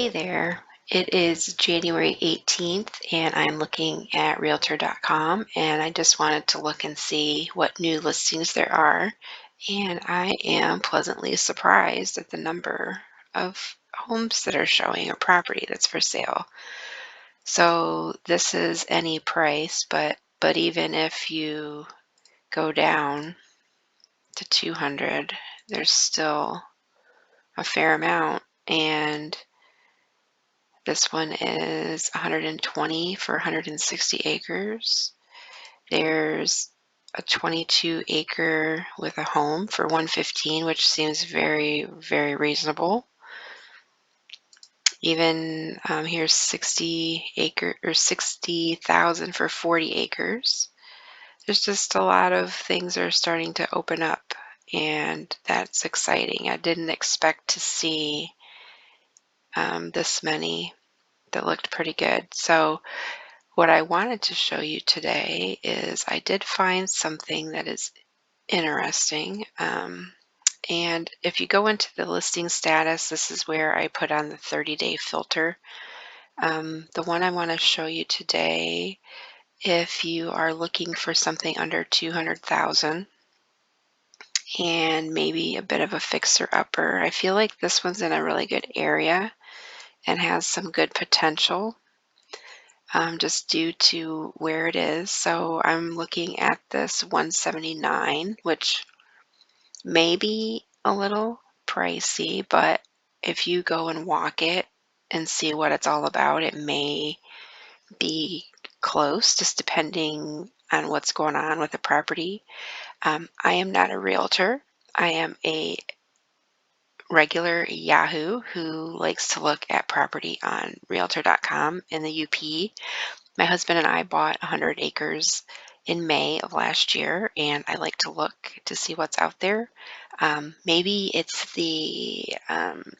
Hey there. It is January 18th, and I'm looking at Realtor.com, and I just wanted to look and see what new listings there are. And I am pleasantly surprised at the number of homes that are showing, or property that's for sale. So this is any price, but even if you go down to 200, there's still a fair amount. And this one is 120 for 160 acres. There's a 22 acre with a home for 115, which seems very, very reasonable. Even here's 60,000 for 40 acres. There's just a lot of things are starting to open up, and that's exciting. I didn't expect to see this many that looked pretty good. So what I wanted to show you today is I did find something that is interesting. And if you go into the listing status, this is where I put on the 30-day filter. The one I want to show you today, if you are looking for something under 200,000 and maybe a bit of a fixer-upper, I feel like this one's in a really good area and has some good potential. Just due to where it is. So I'm looking at this 179, which may be a little pricey, but if you go and walk it and see what it's all about, it may be close, just depending on what's going on with the property. I am not a realtor. I am a regular Yahoo who likes to look at property on realtor.com in the UP. My husband and I bought 100 acres in May of last year, and I like to look to see what's out there. Maybe it's the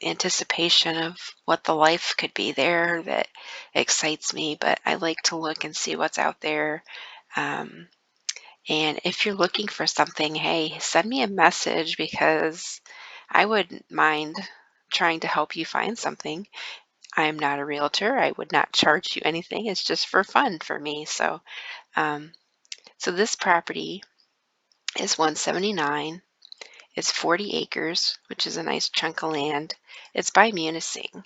anticipation of what the life could be there that excites me, but I like to look and see what's out there. Um, and if you're looking for something, hey, send me a message because I wouldn't mind trying to help you find something. I'm not a realtor. I would not charge you anything. It's just for fun for me. Um, so this property is 179. It's 40 acres, which is a nice chunk of land. It's by Munising,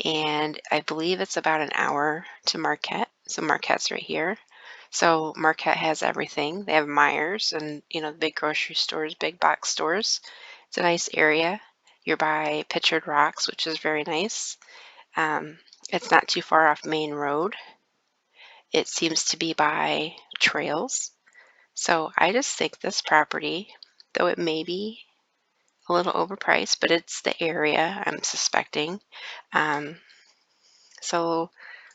and I believe it's about an hour to Marquette. So Marquette's right here. So Marquette has everything. They have Myers and, the big grocery stores, big box stores. It's a nice area. You're by Pictured Rocks, which is very nice. Um, it's not too far off Main Road. It seems to be by trails. So I just think this property, though it may be a little overpriced, but it's the area I'm suspecting. Um, so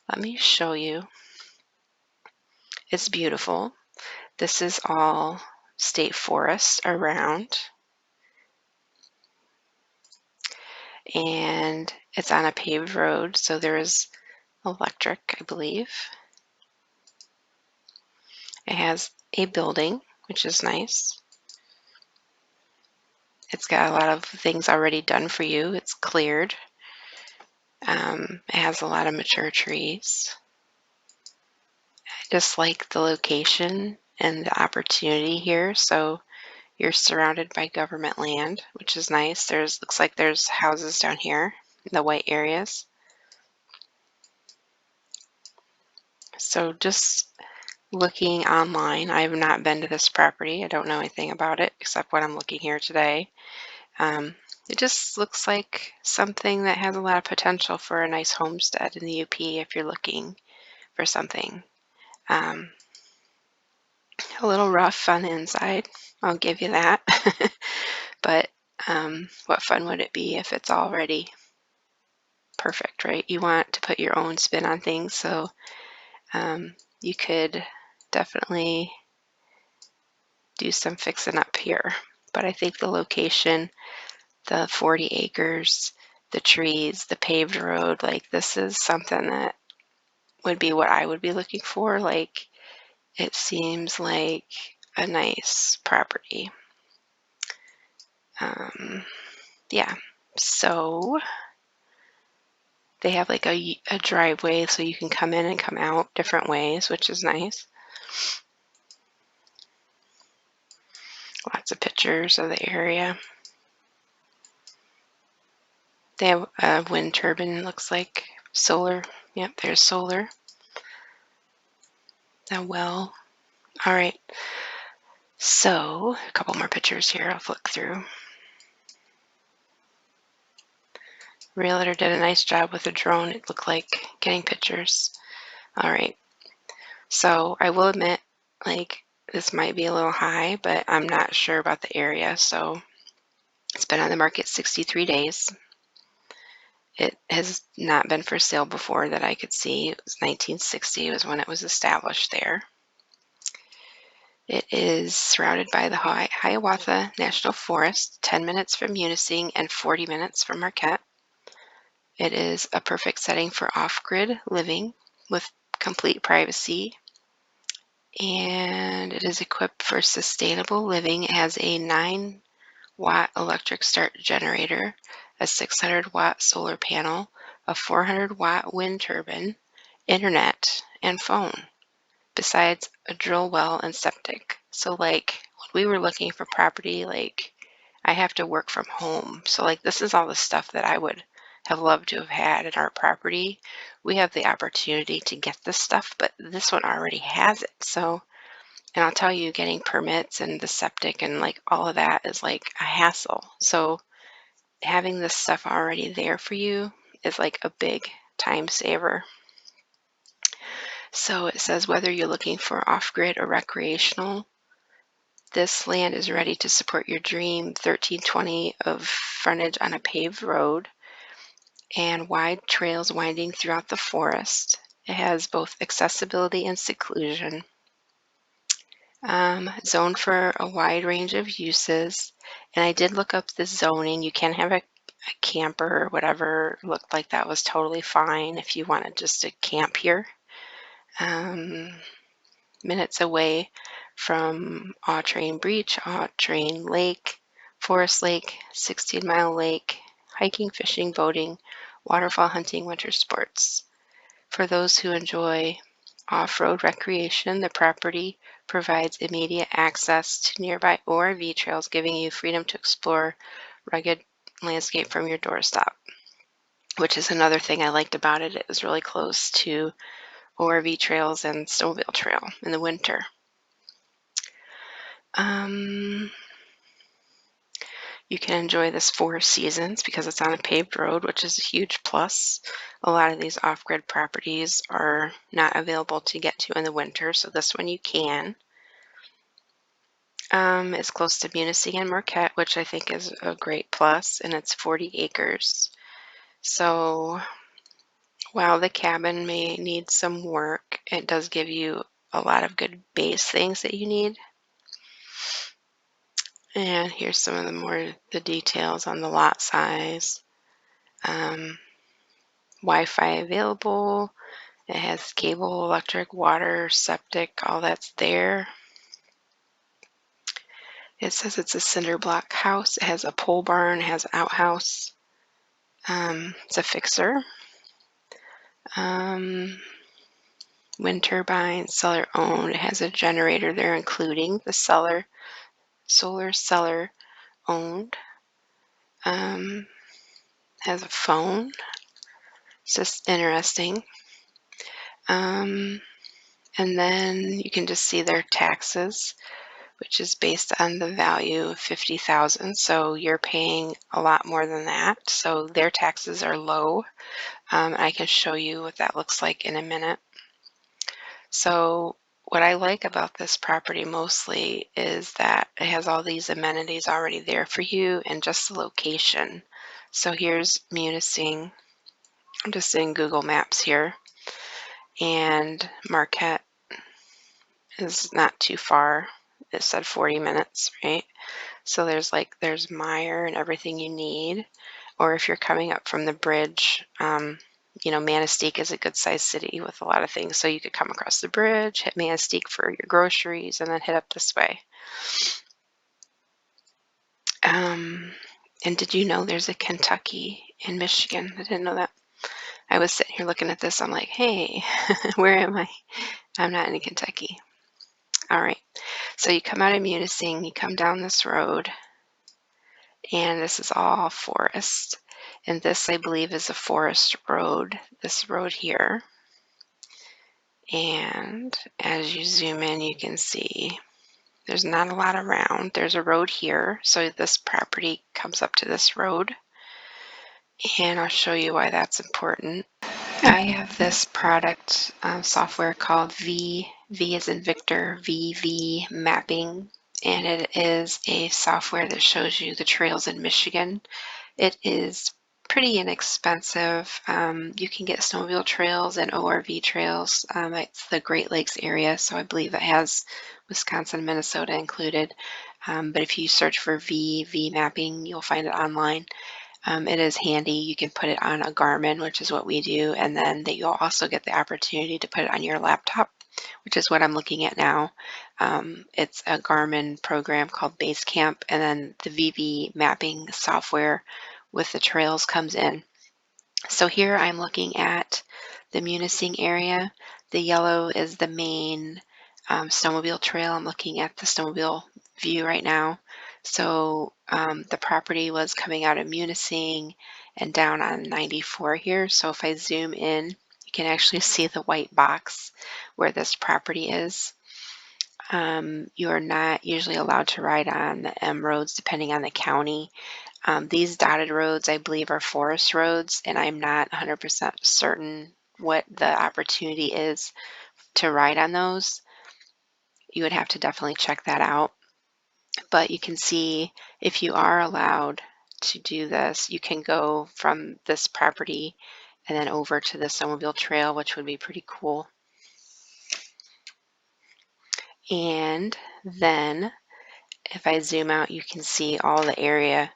let me show you. It's beautiful. This is all state forest around, and it's on a paved road, so there is electric, I believe. It has a building, which is nice. It's got a lot of things already done for you. It's cleared. It has a lot of mature trees. I just like the location and the opportunity here. So you're surrounded by government land, which is nice. Looks like there's houses down here in the white areas. So just looking online, I have not been to this property. I don't know anything about it except what I'm looking here today. It just looks like something that has a lot of potential for a nice homestead in the UP if you're looking for something. A little rough on the inside, I'll give you that. But what fun would it be if it's already perfect, right? You want to put your own spin on things, so you could definitely do some fixing up here. But I think the location, the 40 acres, the trees, the paved road, like this is something that would be what I would be looking for. Like it seems like a nice property. Yeah, so They have like a driveway so you can come in and come out different ways, which is nice. Lots of pictures of the area. They have a wind turbine, looks like. Solar. Yep, there's solar. A well. All right. So, a couple more pictures here I'll flick through. Realtor did a nice job with the drone, it looked like, getting pictures. All right. So, I will admit, like, this might be a little high, but I'm not sure about the area. So, it's been on the market 63 days. It has not been for sale before that I could see. It was 1960 was when it was established there. It is surrounded by the Hiawatha National Forest, 10 minutes from Munising and 40 minutes from Marquette. It is a perfect setting for off-grid living with complete privacy, and it is equipped for sustainable living. It has a 9-watt electric start generator, a 600-watt solar panel, a 400-watt wind turbine, internet, and phone, besides a drill well and septic. So like when we were looking for property, like I have to work from home. So like this is all the stuff that I would have loved to have had in our property. We have the opportunity to get this stuff, but this one already has it. So, and I'll tell you, getting permits and the septic and like all of that is like a hassle. So having this stuff already there for you is like a big time saver. So it says whether you're looking for off-grid or recreational, this land is ready to support your dream. 1320 of frontage on a paved road and wide trails winding throughout the forest. It has both accessibility and seclusion. Zoned for a wide range of uses. And I did look up the zoning. You can have a camper or whatever. It looked like that was totally fine if you wanted just to camp here. Minutes away from Autrain Beach, Autrain Lake, Forest Lake, 16-mile lake, hiking, fishing, boating, waterfall hunting, winter sports. For those who enjoy off-road recreation, the property provides immediate access to nearby ORV trails, giving you freedom to explore rugged landscape from your doorstep, which is another thing I liked about it. It was really close to ORV trails and snowmobile trail in the winter. You can enjoy this 4 seasons because it's on a paved road, which is a huge plus. A lot of these off-grid properties are not available to get to in the winter, so this one you can. It's close to Munising and Marquette, which I think is a great plus, and it's 40 acres. So while the cabin may need some work, it does give you a lot of good base things that you need. And here's some of the details on the lot size. Wi-Fi available. It has cable, electric, water, septic, all that's there. It says it's a cinder block house. It has a pole barn, it has an outhouse. It's a fixer. Wind turbine, seller owned. It has a generator there, including the solar seller owned. Has a phone. It's just interesting. And then you can just see their taxes, which is based on the value of $50,000. So you're paying a lot more than that. So their taxes are low. I can show you what that looks like in a minute. So what I like about this property mostly is that it has all these amenities already there for you and just the location. So here's Munising. I'm just in Google Maps here. And Marquette is not too far. It said 40 minutes, right? So there's Meyer and everything you need. Or if you're coming up from the bridge, Manistee is a good sized city with a lot of things. So you could come across the bridge, hit Manistee for your groceries, and then head up this way. And did you know there's a Kentucky in Michigan? I didn't know that. I was sitting here looking at this. I'm like, hey, where am I? I'm not in Kentucky. All right. So you come out of Munising, you come down this road, and this is all forest. And this, I believe, is a forest road, this road here. And as you zoom in, you can see there's not a lot around. There's a road here, so this property comes up to this road. And I'll show you why that's important. I have this product software called V as in Victor, VV Mapping, and it is a software that shows you the trails in Michigan. It is pretty inexpensive. You can get snowmobile trails and ORV trails. It's the Great Lakes area, so I believe it has Wisconsin, Minnesota included. But if you search for VV Mapping, you'll find it online. It is handy. You can put it on a Garmin, which is what we do, and then you'll also get the opportunity to put it on your laptop, which is what I'm looking at now. It's a Garmin program called Basecamp, and then the VV mapping software with the trails comes in. So here I'm looking at the Munising area. The yellow is the main snowmobile trail. I'm looking at the snowmobile view right now. So the property was coming out of Munising and down on 94 here. So if I zoom in, you can actually see the white box where this property is. You are not usually allowed to ride on the M roads depending on the county. These dotted roads, I believe, are forest roads, and I'm not 100% certain what the opportunity is to ride on those. You would have to definitely check that out. But you can see if you are allowed to do this, you can go from this property and then over to the snowmobile trail, which would be pretty cool. And then if I zoom out, you can see all the area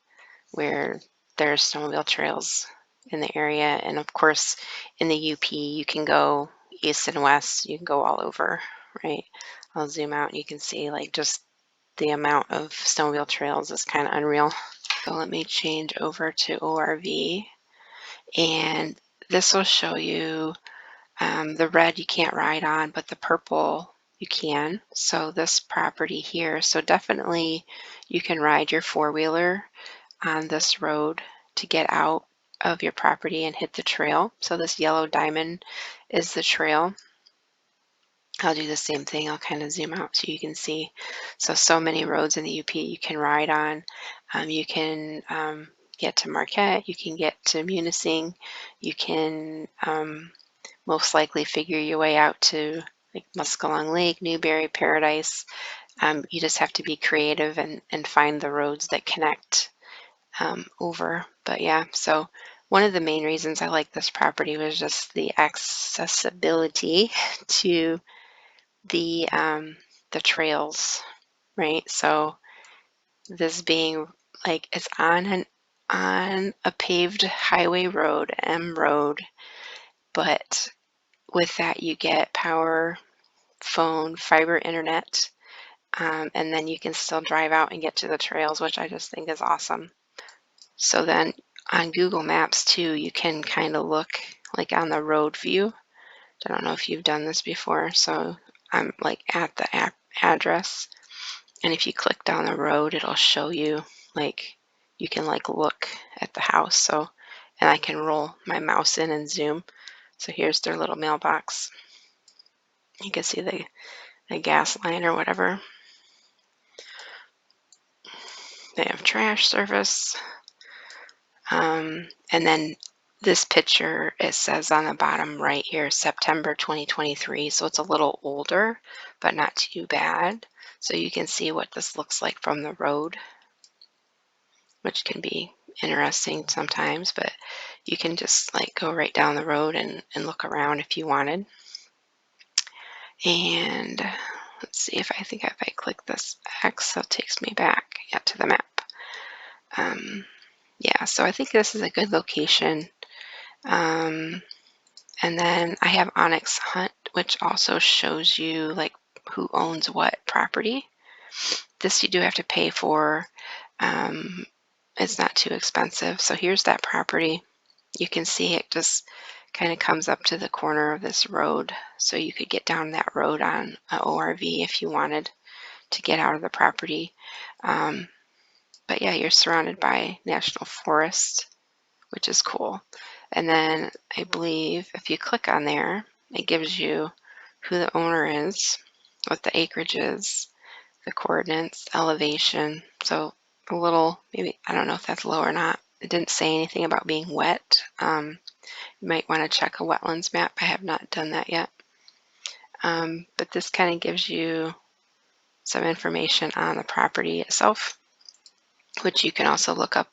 where there's snowmobile trails in the area. And of course, in the UP, you can go east and west. You can go all over, right? I'll zoom out and you can see like just the amount of snowmobile trails is kind of unreal. So let me change over to ORV. And this will show you the red you can't ride on, but the purple you can. So this property here, so definitely you can ride your four-wheeler on this road to get out of your property and hit the trail. So this yellow diamond is the trail. I'll do the same thing. I'll kind of zoom out so you can see. So many roads in the UP you can ride on. You can get to Marquette. You can get to Munising. You can most likely figure your way out to like Muskellong Lake, Newberry, Paradise. You just have to be creative and find the roads that connect over. But yeah, so one of the main reasons I like this property was just the accessibility to the trails, right? So this being like it's on a paved highway road, M road, but with that you get power, phone, fiber internet, and then you can still drive out and get to the trails, which I just think is awesome. So then on Google Maps too, you can kind of look like on the road view. I don't know if you've done this before. So I'm like at the address, and if you click down the road, it'll show you like you can like look at the house. So, and I can roll my mouse in and zoom. So here's their little mailbox. You can see the gas line or whatever. They have trash service. And then this picture, it says on the bottom right here, September 2023. So it's a little older, but not too bad. So you can see what this looks like from the road, which can be interesting sometimes, but you can just like go right down the road and look around if you wanted. And let's see if I click this X, so it takes me back to the map. Yeah, so I think this is a good location. And then I have Onyx Hunt, which also shows you like who owns what property. This you do have to pay for. It's not too expensive. So here's that property. You can see it just kind of comes up to the corner of this road. So you could get down that road on an ORV if you wanted to get out of the property. But yeah, you're surrounded by national forest, which is cool. And then I believe if you click on there, it gives you who the owner is, what the acreage is, the coordinates, elevation. So a little, maybe, I don't know if that's low or not. It didn't say anything about being wet. You might want to check a wetlands map. I have not done that yet. But this kind of gives you some information on the property itself, which you can also look up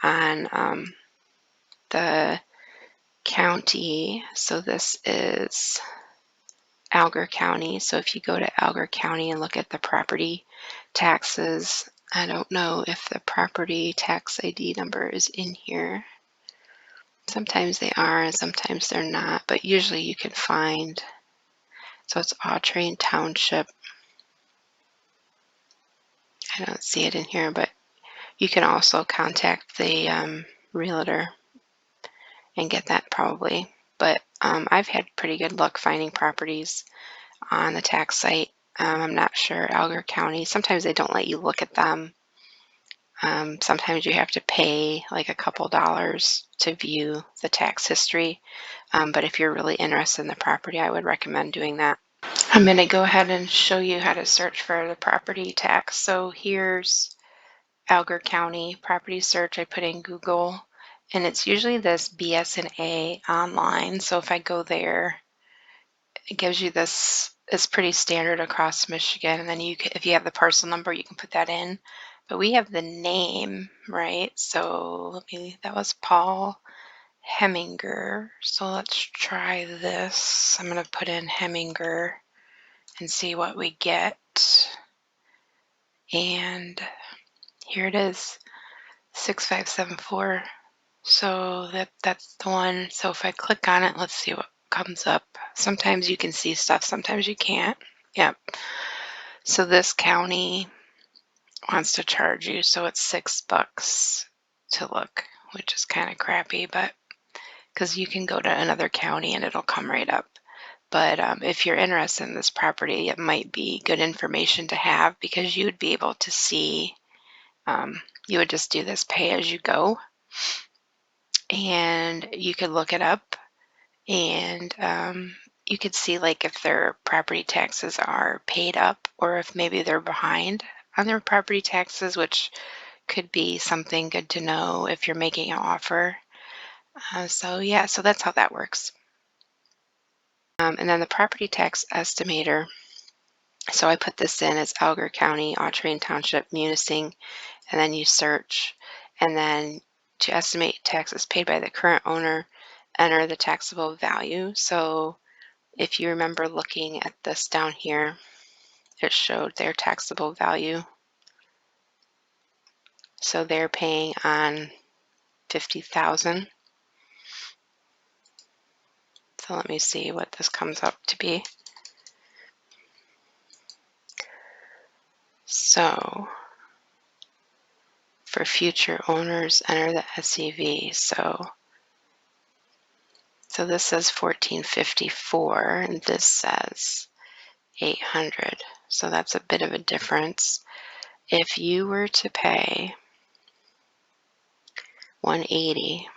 on the county. So this is Alger County. So if you go to Alger County and look at the property taxes, I don't know if the property tax ID number is in here. Sometimes they are and sometimes they're not, but usually you can find. So it's Autrain Township. I don't see it in here, but you can also contact the realtor and get that probably. But I've had pretty good luck finding properties on the tax site. I'm not sure, Alger County, sometimes they don't let you look at them. Sometimes you have to pay like a couple dollars to view the tax history. But if you're really interested in the property, I would recommend doing that. I'm going to go ahead and show you how to search for the property tax. So here's Alger County property search. I put in Google, and it's usually this BS&A online. So if I go there, it gives you this. It's pretty standard across Michigan, and then you can, if you have the parcel number, you can put that in. But we have the name, right? So that was Paul Heminger. So let's try this. I'm going to put in Heminger and see what we get. And here it is, 6574. So that's the one. So if I click on it, let's see what comes up. Sometimes you can see stuff, sometimes you can't. Yep. So this county wants to charge you, so it's $6 to look, which is kind of crappy, but because you can go to another county and it'll come right up. But if you're interested in this property, it might be good information to have because you would be able to see, you would just do this pay as you go, and you could look it up, and you could see like if their property taxes are paid up or if maybe they're behind on their property taxes, which could be something good to know if you're making an offer. So yeah, so that's how that works. And then the property tax estimator. So I put this in as Alger County, Autrain Township, Munising, and then you search. And then to estimate taxes paid by the current owner, enter the taxable value. So if you remember looking at this down here, it showed their taxable value. So they're paying on 50,000. So let me see what this comes up to be. So for future owners, enter the SEV. So this says 1454 and this says 800. So that's a bit of a difference. If you were to pay 180,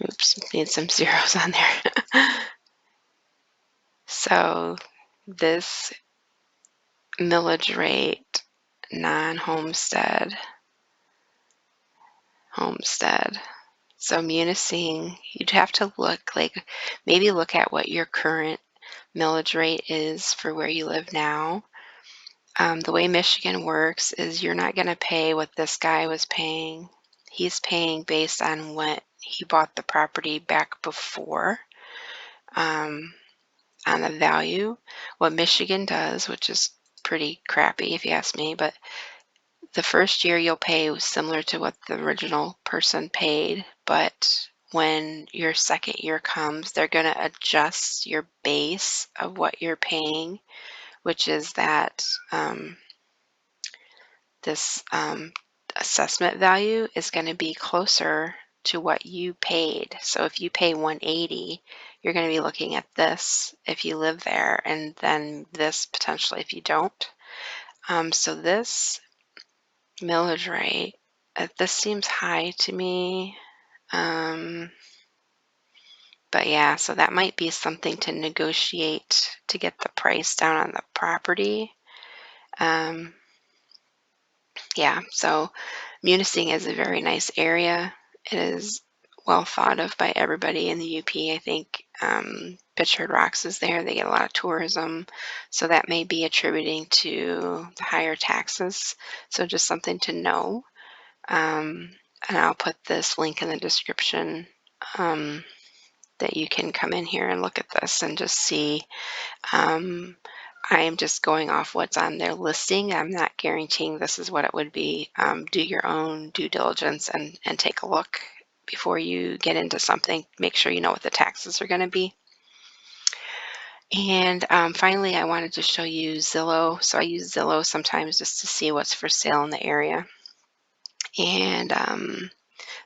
oops, need some zeros on there. So this millage rate, non-homestead, homestead. So Munising, you'd have to look, like maybe look at what your current millage rate is for where you live now. The way Michigan works is you're not going to pay what this guy was paying. He's paying based on what he bought the property back before, on the value. What Michigan does, which is pretty crappy if you ask me, but the first year you'll pay similar to what the original person paid, but when your second year comes, they're going to adjust your base of what you're paying, which is that this assessment value is going to be closer to what you paid. So if you pay 180, you're going to be looking at this if you live there, and then this potentially if you don't. So this millage rate, this seems high to me. But yeah, so that might be something to negotiate to get the price down on the property. Um, yeah, so Munising is a very nice area. It is well thought of by everybody in the UP. I think Pitchford Rocks is there. They get a lot of tourism, so that may be attributing to the higher taxes. So just something to know. And I'll put this link in the description that you can come in here and look at this and just see. I am just going off what's on their listing. I'm not guaranteeing this is what it would be. Do your own due diligence and take a look before you get into something. Make sure you know what the taxes are going to be. And finally, I wanted to show you Zillow. So I use Zillow sometimes just to see what's for sale in the area. And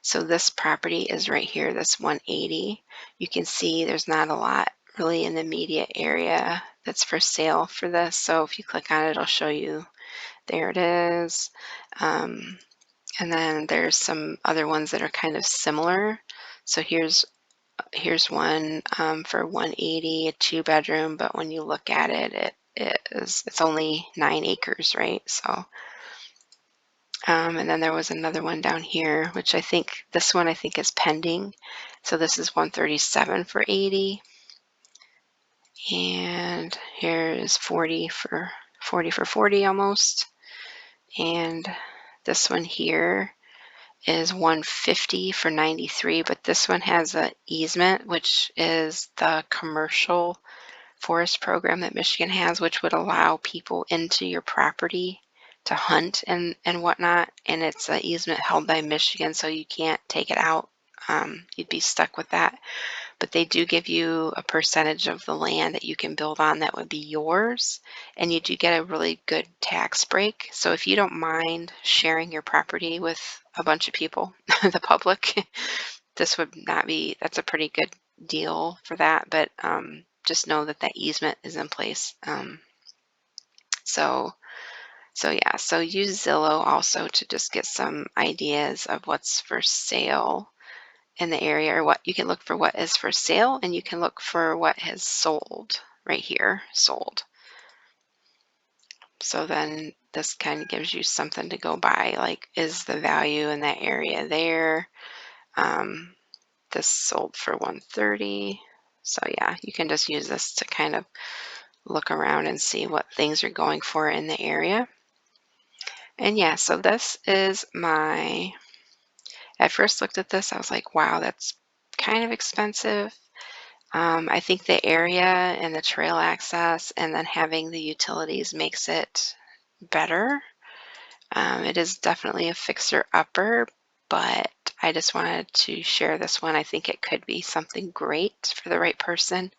so this property is right here, this 180. You can see there's not a lot really in the immediate area that's for sale for this. So if you click on it, it'll show you, there it is. And then there's some other ones that are kind of similar. So here's one for 180, a 2-bedroom, but when you look at it, it's only 9 acres, right? So and then there was another one down here, which I think this one I think is pending. So this is 137 for 80. And here is 40 for 40 almost. And this one here is 150 for 93, but this one has an easement, which is the commercial forest program that Michigan has, which would allow people into your property to hunt and whatnot. And it's an easement held by Michigan, so you can't take it out. You'd be stuck with that. But they do give you a percentage of the land that you can build on that would be yours, and you do get a really good tax break. So if you don't mind sharing your property with a bunch of people, the public, this would not be, that's a pretty good deal for that. But just know that that easement is in place. So yeah, so use Zillow also to just get some ideas of what's for sale in the area, or what you can look for what is for sale, and you can look for what has sold right here, sold. So then this kind of gives you something to go by, like, is the value in that area there? This sold for 130. So yeah, you can just use this to kind of look around and see what things are going for in the area. And yeah, so this is I first looked at this, I was like, wow, that's kind of expensive. I think the area and the trail access and then having the utilities makes it better. It is definitely a fixer-upper, but I just wanted to share this one. I think it could be something great for the right person,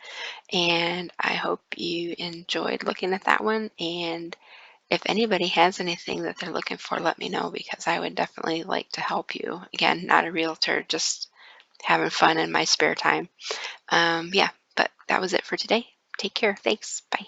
and I hope you enjoyed looking at that one. And if anybody has anything that they're looking for, let me know, because I would definitely like to help you. Again, not a realtor, just having fun in my spare time. Yeah, but that was it for today. Take care. Thanks. Bye.